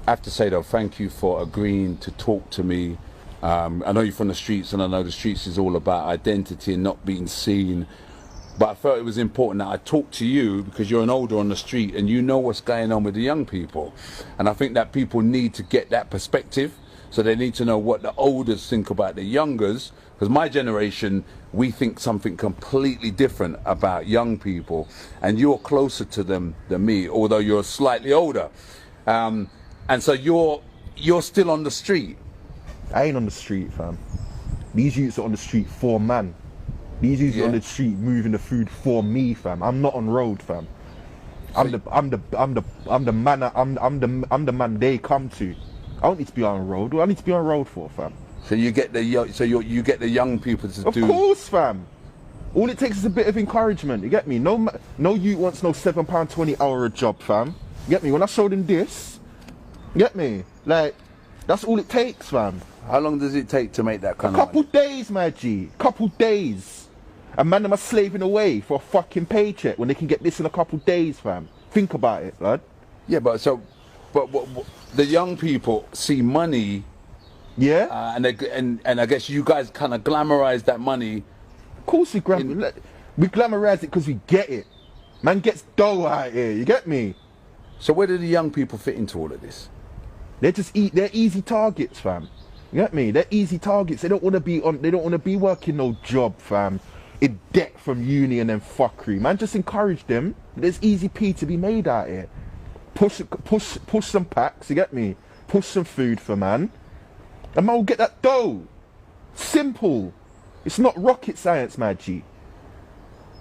I have to say though, thank you for agreeing to talk to me. I know you're from the streets, and I know the streets is all about identity and not being seen. But I felt it was important that I talk to you because you're an older on the street and you know what's going on with the young people. And I think that people need to get that perspective. So they need to know what the olders think about the youngers. Because my generation, we think something completely different about young people. And you're closer to them than me, although you're slightly older. And so you're still on the street. I ain't on the street, fam. These youths are on the street for man. These youths are on the street moving the food for me, fam. I'm not on road, fam. I'm the man they come to. I don't need to be on road. What I need to be on road for, fam? So you get the you get the young people to do. Of course, fam. All it takes is a bit of encouragement. You get me? No youth wants no £7.20 hour a job, fam. You get me? When I showed him this, you get me? Like, that's all it takes, fam. How long does it take to make that kind of money? A couple days, my G. Couple days. A man them are slaving away for a fucking paycheck when they can get this in a couple days, fam. Think about it, lad. Yeah, but the young people see money. Yeah. And I guess you guys kind of glamorize that money. Of course we glamorize it because we get it. Man gets dough out here. You get me? So where do the young people fit into all of this? They're easy targets, fam. You get me? They're easy targets. They don't want to be working no job, fam. In debt from uni and then fuckery. Man, just encourage them. There's easy P to be made out here. Push some packs, you get me? Push some food for man. And man will get that dough. Simple. It's not rocket science, my G.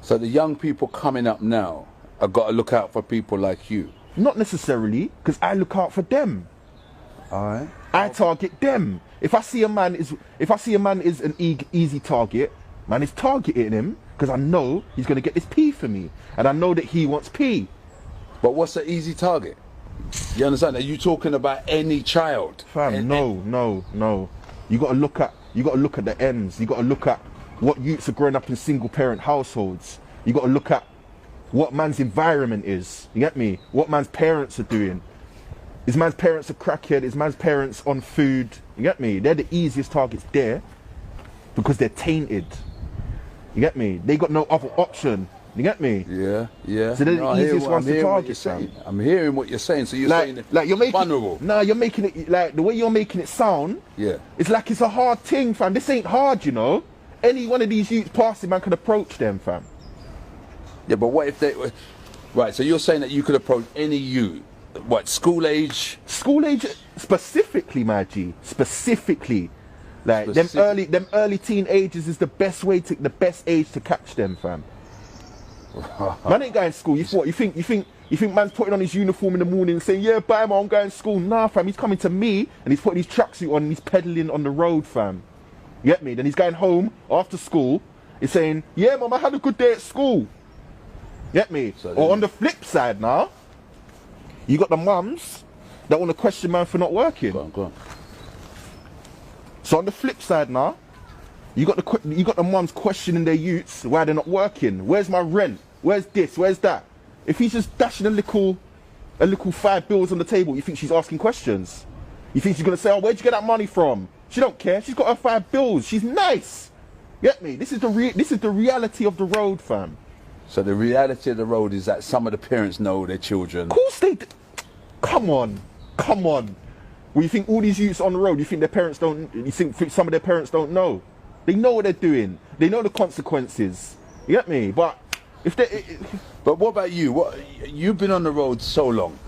So the young people coming up now have got to look out for people like you. Not necessarily, because I look out for them. Alright. I target them. If I see a man is an easy target, man is targeting him because I know he's going to get this P for me. And I know that he wants P. But what's the easy target? You understand? Are you talking about any child? Fam, no. You got to look at the ends. You got to look at what youths are growing up in single parent households. You got to look at what man's environment is. You get me? What man's parents are doing. Is man's parents a crackhead? Is man's parents on food? You get me? They're the easiest targets there because they're tainted. You get me? They got no other option. You get me? Yeah. So they're the easiest ones to target. I'm hearing what you're saying. So you're saying you're making vulnerable. Nah, you're making it like the way you're making it sound. Yeah. It's like it's a hard thing, fam. This ain't hard, you know. Any one of these youths passing, man, can approach them, fam. Yeah, but what if they were... Right, so you're saying that you could approach any youth, what, school age? School age, specifically, my G. Specifically. Like, them early teenagers is the best age to catch them, fam. Man ain't going to school. You think man's putting on his uniform in the morning and saying, yeah, bye, man, I'm going to school. Nah, fam, he's coming to me and he's putting his tracksuit on and he's pedaling on the road, fam. You get me? Then he's going home after school. He's saying, yeah, mum, I had a good day at school. Get me? So or on the flip side now, you got the mums that want to question man for not working. Go on. So on the flip side now, you got the mums questioning their youths why they're not working. Where's my rent? Where's this? Where's that? If he's just dashing a little $5 on the table, you think she's asking questions? You think she's gonna say, oh, where'd you get that money from? She don't care. She's got her $5. She's nice. Get me? This is the reality of the road, fam. So the reality of the road is that some of the parents know their children. Of course they do. Come on. Well, you think all these youths on the road, you think their parents don't, you think some of their parents don't know? They know what they're doing. They know the consequences. You get me? But if they... But what about you? You've been on the road so long.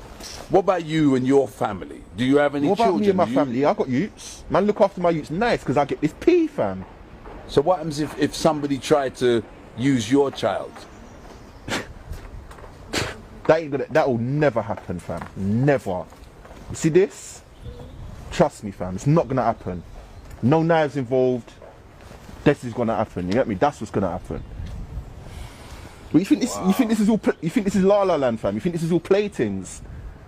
What about you and your family? Do you have any children? What about me and my family? I got youths. Man, look after my youths nice because I get this P, fam. So what happens if somebody tried to use your child? That will never happen, fam. Never. You see this? Trust me, fam. It's not gonna happen. No knives involved. This is gonna happen. You get me? That's what's gonna happen. But you think this is all? You think this is La La Land, fam? You think this is all playthings?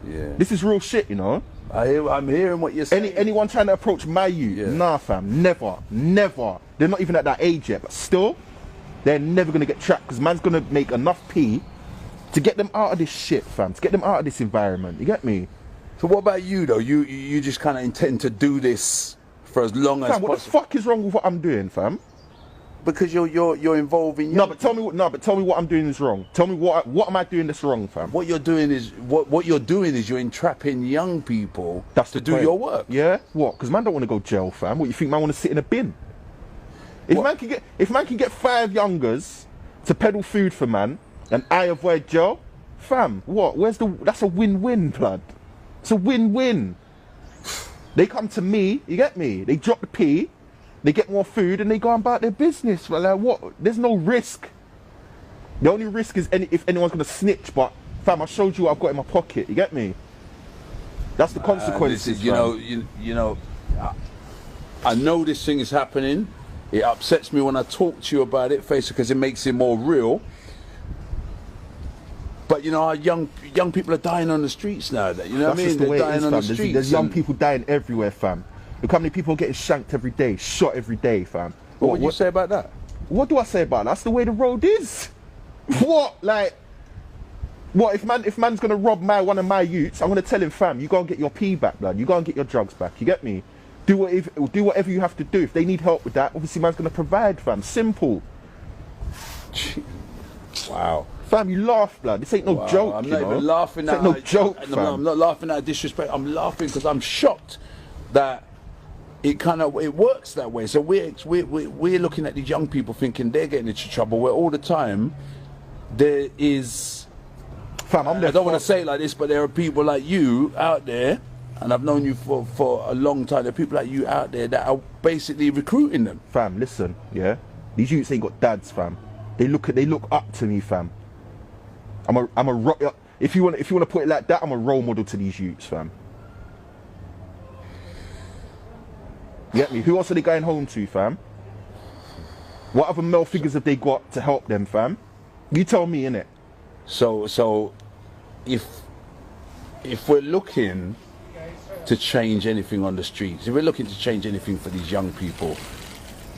Yeah. This is real shit, you know. I'm hearing what you're saying. Anyone trying to approach my youth? Nah, fam. Never. They're not even at that age yet, but still, they're never gonna get trapped because man's gonna make enough P to get them out of this shit, fam. To get them out of this environment. You get me? So what about you though? You just kind of intend to do this for as long as Fam, what the possible? fuck is wrong with what I'm doing, fam? Because you're involving. No, but tell me what I'm doing is wrong. Tell me what am I doing that's wrong, fam? What you're doing is you're entrapping young people to do point. your work. Yeah, what? Because man don't want to go jail, fam. What you think man want to sit in a bin? If man can get 5 youngers to peddle food for man, and I avoid jail, fam, what? That's a win-win, blood. It's a win-win. They come to me, you get me? They drop the P, they get more food, and they go about their business. Like what? There's no risk. The only risk is if anyone's gonna snitch. But fam, I showed you what I've got in my pocket. You get me? That's the consequences. This is, you know, I know this thing is happening. It upsets me when I talk to you about it, face, because it makes it more real. But you know, our young people are dying on the streets now. You know what I mean? They're dying on the streets. There's young people dying everywhere, fam. Look how many people are getting shanked every day, shot every day, fam. What would you say about that? What do I say about that? That's the way the road is. What? Like, what if man's gonna rob one of my youths? I'm gonna tell him, fam, you go and get your P back, blood. You go and get your drugs back. You get me? Do whatever you have to do. If they need help with that, obviously man's gonna provide, fam. Simple. Wow. Fam, you laugh, blood. This ain't no joke. I'm not even laughing at no joke, fam. I'm not laughing at disrespect. I'm laughing because I'm shocked that it works that way. So we're looking at these young people thinking they're getting into trouble, where all the time there is. Fam, I don't want to say it like this, but there are people like you out there, and I've known you for a long time. There are people like you out there that are basically recruiting them. Fam, listen, yeah. These youths ain't got dads, fam. They look up to me, fam. If you want to put it like that, I'm a role model to these youths, fam. You get me? Who else are they going home to, fam? What other male figures have they got to help them, fam? You tell me, innit? So if we're looking to change anything on the streets, if we're looking to change anything for these young people,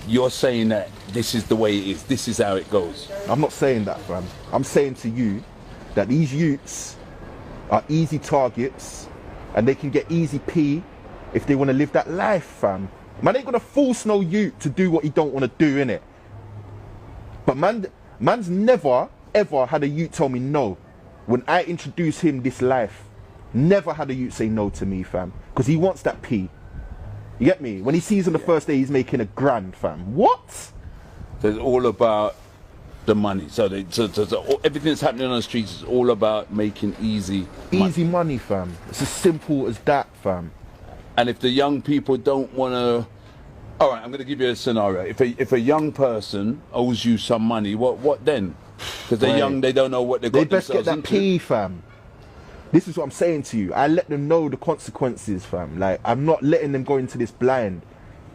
you're saying that this is the way it is, this is how it goes. I'm not saying that, fam. I'm saying to you that these youths are easy targets and they can get easy P if they want to live that life, fam. Man ain't gonna force no youth to do what he don't want to do, innit? But man's never ever had a youth tell me no when I introduce him this life. Never had a youth say no to me, fam, because he wants that P. You get me? When he sees on the first day he's making $1,000, fam. What? So it's all about the money. So everything that's happening on the streets is all about making easy money, fam. It's as simple as that, fam. And if the young people don't want to, all right, I'm going to give you a scenario. If a young person owes you some money, what then? Because they're young, they don't know what they've got themselves into. They best get that P, fam. This is what I'm saying to you. I let them know the consequences, fam. Like, I'm not letting them go into this blind.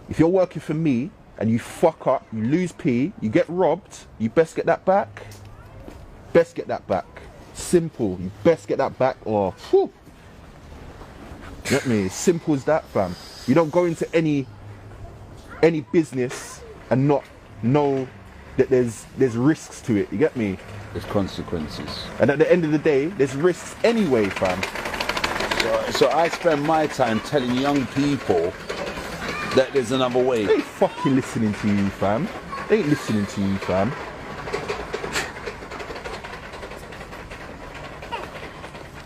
If you're working for me and you fuck up, you lose P, you get robbed, you best get that back. Best get that back. Simple. You best get that back, or whew. You get me? Simple as that, fam. You don't go into any business and not know that there's risks to it. You get me? There's consequences. And at the end of the day, there's risks anyway, fam. So I spend my time telling young people that there's another way. They ain't fucking listening to you, fam. They ain't listening to you, fam.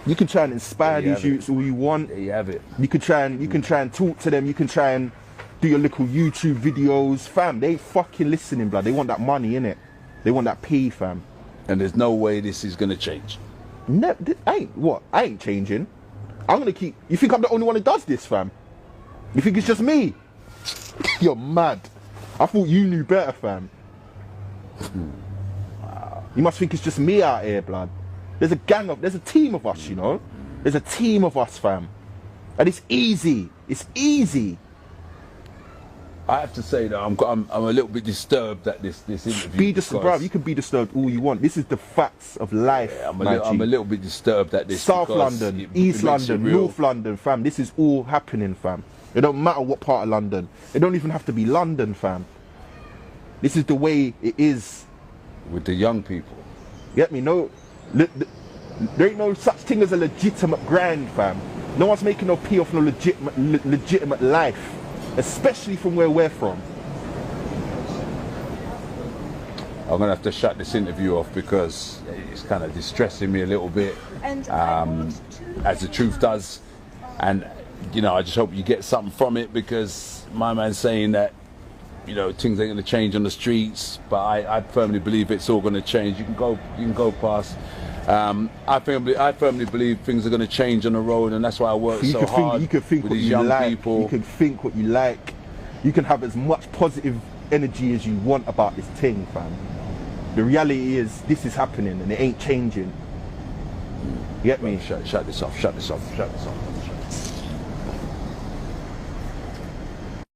You can try and inspire these youths all you want. There you have it. You can try and talk to them. You can try and do your little YouTube videos, fam. They ain't fucking listening, blood. They want that money, innit? They want that P, fam. And there's no way this is gonna change. I ain't changing. I'm gonna keep. You think I'm the only one who does this, fam? You think it's just me? You're mad. I thought you knew better, fam. You must think it's just me out here, blood. There's a team of us, you know. There's a team of us, fam. And it's easy. It's easy. I have to say that I'm a little bit disturbed at this interview. Be disturbed, bro. You can be disturbed all you want. This is the facts of life. Yeah, I'm a little bit disturbed at this. South London, East London, North London, fam. This is all happening, fam. It don't matter what part of London. It don't even have to be London, fam. This is the way it is. With the young people. Get me? No, there ain't no such thing as a legitimate grind, fam. No one's making no pee off no legitimate life, especially from where we're from. I'm gonna have to shut this interview off because it's kind of distressing me a little bit, as the truth does. And you know, I just hope you get something from it, because my man's saying that, you know, things ain't going to change on the streets, but I firmly believe it's all going to change. You can go past. I firmly believe things are going to change on the road, and that's why I work so hard. You can think with what these you young like. people. You can think what you like. You can have as much positive energy as you want about this thing, fam. The reality is, this is happening, and it ain't changing. You get me? Shut this off. Shut this off.